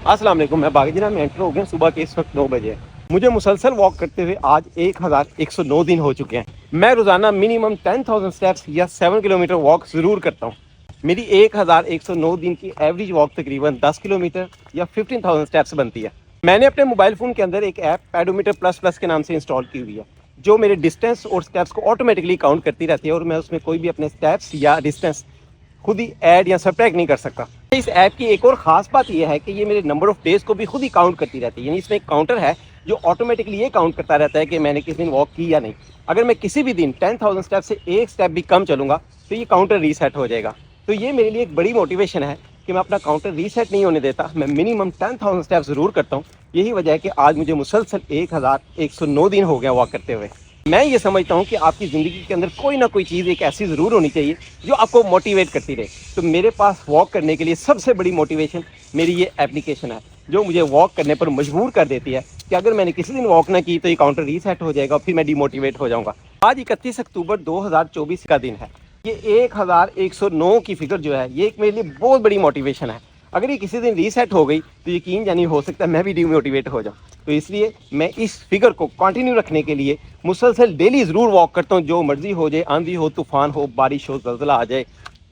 अस्सलाम वालेकुम। मैं बागीजना में एंटर हो गया सुबह के इस वक्त 9 बजे। मुझे मुसलसल वॉक करते हुए आज 1109 दिन हो चुके हैं। मैं रोज़ाना मिनिमम 10,000 स्टेप्स या 7 किलोमीटर वॉक ज़रूर करता हूँ। मेरी 1109 दिन की एवरेज वॉक तकरीबन 10 किलोमीटर या 15,000 स्टेप्स बनती है। मैंने अपने मोबाइल फ़ोन के अंदर एक ऐप पेडोमीटर प्लस प्लस के नाम से इंस्टॉल की हुई है, जो मेरे डिस्टेंस और स्टेप्स को ऑटोमेटिकली काउंट करती रहती है और मैं उसमें कोई भी अपने स्टेप्स या डिस्टेंस खुद ही ऐड या सब्ट्रैक्ट नहीं कर सकता। इस ऐप की एक और ख़ास बात यह है कि ये मेरे नंबर ऑफ़ डेज़ को भी खुद ही काउंट करती रहती है। यानी इसमें एक काउंटर है जो ऑटोमेटिकली ये काउंट करता रहता है कि मैंने किस दिन वॉक की या नहीं। अगर मैं किसी भी दिन 10,000 स्टेप से एक स्टेप भी कम चलूँगा तो ये काउंटर रीसेट हो जाएगा। तो ये मेरे लिए एक बड़ी मोटिवेशन है कि मैं अपना काउंटर रीसेट नहीं होने देता। मैं मिनिमम 10,000 स्टेप ज़रूर करता हूँ। यही वजह है कि आज मुझे मुसलसल 1109 दिन हो गया वॉक करते हुए। मैं ये समझता हूँ कि आपकी ज़िंदगी के अंदर कोई ना कोई चीज़ एक ऐसी ज़रूर होनी चाहिए जो आपको मोटिवेट करती रहे। तो मेरे पास वॉक करने के लिए सबसे बड़ी मोटिवेशन मेरी ये एप्लीकेशन है, जो मुझे वॉक करने पर मजबूर कर देती है कि अगर मैंने किसी दिन वॉक ना की तो ये काउंटर रीसेट हो जाएगा और फिर मैं डिमोटिवेट हो जाऊँगा। आज 31 अक्टूबर 2024 का दिन है। ये 1109 की फिगर जो है ये एक मेरे लिए बहुत बड़ी मोटिवेशन है। अगर ये किसी दिन रीसेट हो गई तो यकीन जानी हो सकता है मैं भी डिमोटिवेट हो जाऊँ। तो इसलिए मैं इस फिगर को कंटिन्यू रखने के लिए मुसलसल डेली ज़रूर वॉक करता हूँ। जो मर्ज़ी हो जाए, आंधी हो, तूफ़ान हो, बारिश हो, ज़लज़ला आ जाए,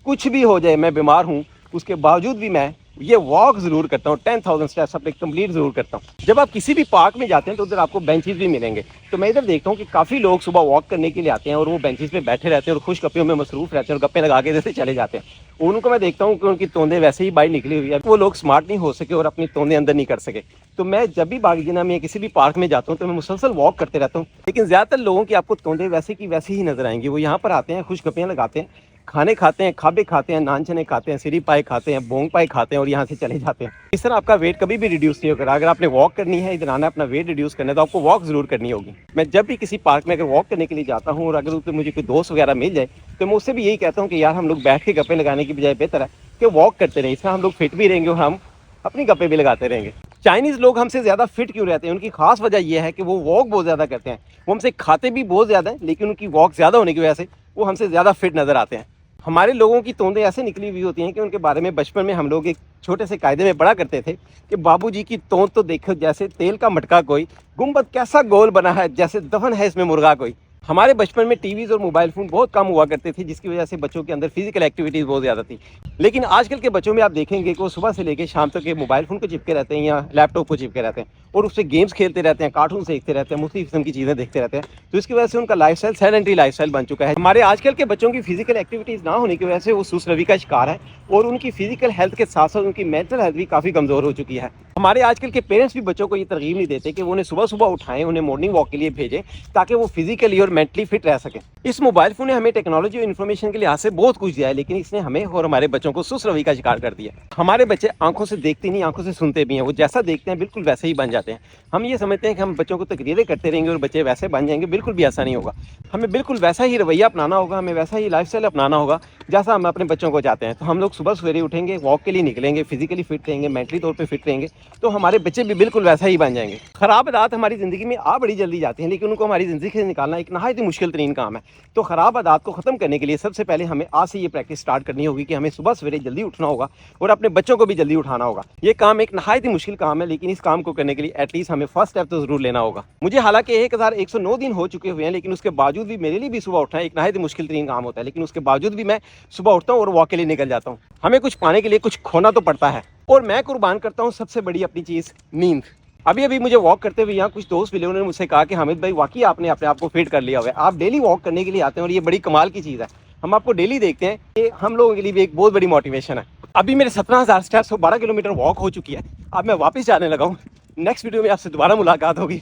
कुछ भी हो जाए, मैं बीमार हूँ, उसके बावजूद भी मैं ये वॉक ज़रूर करता हूँ। 10,000 स्टेप्स अपने कंप्लीट ज़रूर करता हूँ। जब आप किसी भी पार्क में जाते हैं तो उधर आपको बेंचेस भी मिलेंगे। तो मैं इधर देखता हूँ कि काफ़ी लोग सुबह वॉक करने के लिए आते हैं और वो बेंचेस पे बैठे रहते हैं और खुश गप्पियों में मसरूफ़ रहते हैं और गप्पे लगा के जैसे चले जाते हैं। उनको मैं देखता हूँ कि उनकी तोंदें वैसे ही बाहर निकली हुई है, वो लोग स्मार्ट नहीं हो सके और अपनी तोंदें अंदर नहीं कर सके। तो मैं जब भी बागीजना में किसी भी पार्क में जाता हूँ तो मैं मुसलसल वॉक करते रहता हूँ। लेकिन ज़्यादातर लोगों की आपको तोंदें वैसे की वैसे ही नजर आएंगी। वो यहाँ पर आते हैं, खुश गप्पियाँ लगाते हैं, खाने खाते हैं, खाबे खाते हैं, नान चने खाते हैं, सिरी पाए खाते हैं, बोंग पाए खाते हैं और यहाँ से चले जाते हैं। इस तरह आपका वेट कभी भी रिड्यूस नहीं होगा। अगर आपने वॉक करनी है, इधर आना है, अपना वेट रिड्यूस करना है, तो आपको वॉक ज़रूर करनी होगी। मैं जब भी किसी पार्क में अगर वॉक करने के लिए जाता हूँ और अगर उसमें मुझे कोई दोस्त वगैरह मिल जाए तो मैं उससे भी यही कहता हूँ कि यार हम लोग बैठ के गप्पे लगाने की बजाय बेहतर है कि वॉक करते रहें। इसमें हम लोग फिट भी रहेंगे और हम अपनी गप्पे भी लगाते रहेंगे। चाइनीज़ लोग हमसे ज़्यादा फिट क्यों रहते हैं? उनकी खास वजह यह है कि वो वॉक बहुत ज़्यादा करते हैं। वो हमसे खाते भी बहुत ज़्यादा हैं, लेकिन उनकी वॉक ज़्यादा होने की वजह से वो हमसे ज़्यादा फिट नज़र आते हैं। हमारे लोगों की तोंदें ऐसे निकली हुई होती हैं कि उनके बारे में बचपन में हम लोग एक छोटे से कायदे में पढ़ा करते थे कि बाबूजी की तोंद तो देखो जैसे तेल का मटका कोई, गुंबद कैसा गोल बना है जैसे दफन है इसमें मुर्गा कोई। हमारे बचपन में टीवीज़ और मोबाइल फ़ोन बहुत कम हुआ करते थे, जिसकी वजह से बच्चों के अंदर फिजिकल एक्टिविटीज़ बहुत ज़्यादा थी। लेकिन आजकल के बच्चों में आप देखेंगे कि वो सुबह से लेकर शाम तक के मोबाइल फ़ोन को चिपके रहते हैं या लैपटॉप को चिपके रहते हैं और उससे गेम्स खेलते रहते हैं, कार्टून देखते रहते हैं, मुख्तलिफ किस्म की चीज़ें देखते रहते हैं। तो इसकी वजह से उनका लाइफस्टाइल सेडेंटरी लाइफस्टाइल बन चुका है। हमारे आजकल के बच्चों की फिजिकल एक्टिविटीज़ ना होने की वजह से वो सुस्त-रवि का शिकार है और उनकी फिजिकल हेल्थ के साथ साथ उनकी मेंटल हेल्थ भी काफ़ी कमज़ोर हो चुकी है। हमारे आजकल के पेरेंट्स भी बच्चों को ये तरगीब नहीं देते कि वो उन्हें सुबह सुबह उठाएं, उन्हें मॉर्निंग वॉक के लिए भेजें ताकि वो फिजिकली और मेंटली फिट रह सकें। इस मोबाइल फ़ोन ने हमें टेक्नोलॉजी और इन्फॉर्मेशन के लिहाज से बहुत कुछ दिया है, लेकिन इसने हमें और हमारे बच्चों को सुस्त-रवि का शिकार कर दिया। हमारे बच्चे आंखों से देखते नहीं, आंखों से सुनते भी हैं। वो जैसा देखते हैं बिल्कुल वैसे ही बन जाते हैं। हम ये समझते हैं कि हम बच्चों को तकरीरें करते रहेंगे और बच्चे वैसे बन जाएंगे, बिल्कुल भी ऐसा नहीं होगा। हमें बिल्कुल वैसा ही रवैया अपनाना होगा, हमें वैसा ही लाइफस्टाइल अपनाना होगा जैसा हम अपने बच्चों को चाहते हैं। तो हम लोग सुबह सवेरे उठेंगे, वॉक के लिए निकलेंगे, फिजिकली फिट रहेंगे, मेंटली तौर पे फिट रहेंगे, तो हमारे बच्चे भी बिल्कुल वैसा ही बन जाएंगे। खराब आदत हमारी ज़िंदगी में आ बड़ी जल्दी जाती हैं, लेकिन उनको हमारी ज़िंदगी से निकालना एक नहायत ही मुश्किल तरीन काम है। तो खराब आदत को ख़त्म करने के लिए सबसे पहले हमें आज से ये प्रैक्टिस स्टार्ट करनी होगी कि हमें सुबह सवेरे जल्दी उठना होगा और अपने बच्चों को भी जल्दी उठाना होगा। ये काम एक नहायत ही मुश्किल काम है, लेकिन इस काम को करने के लिए एटलीस्ट हमें फर्स्ट स्टेप तो ज़रूर लेना होगा। मुझे हालांकि 1109 दिन हो चुके हुए हैं, लेकिन उसके बावजूद भी मेरे लिए भी सुबह उठना एक नहायत ही मुश्किल तरीन काम होता है, लेकिन उसके बावजूद भी मैं सुबह उठता हूँ और वॉक के लिए निकल जाता हूँ। हमें कुछ पाने के लिए कुछ खोना तो पड़ता है और मैं कुर्बान करता हूँ सबसे बड़ी अपनी चीज़, नींद। अभी अभी मुझे वॉक करते हुए यहाँ कुछ दोस्त मिले, उन्होंने मुझसे कहा कि हामिद भाई वाकई आपने अपने आप को फिट कर लिया हुआ है, आप डेली वॉक करने के लिए आते हैं और ये बड़ी कमाल की चीज़ है। हम आपको डेली देखते हैं, ये हम लोगों के लिए भी एक बहुत बड़ी मोटिवेशन है। अभी मेरे 17,000 स्टेप्स और 12 किलोमीटर वॉक हो चुकी है। अब मैं वापस जाने लगा हूँ। नेक्स्ट वीडियो में आपसे दोबारा मुलाकात होगी।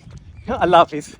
अल्लाह हाफिज़।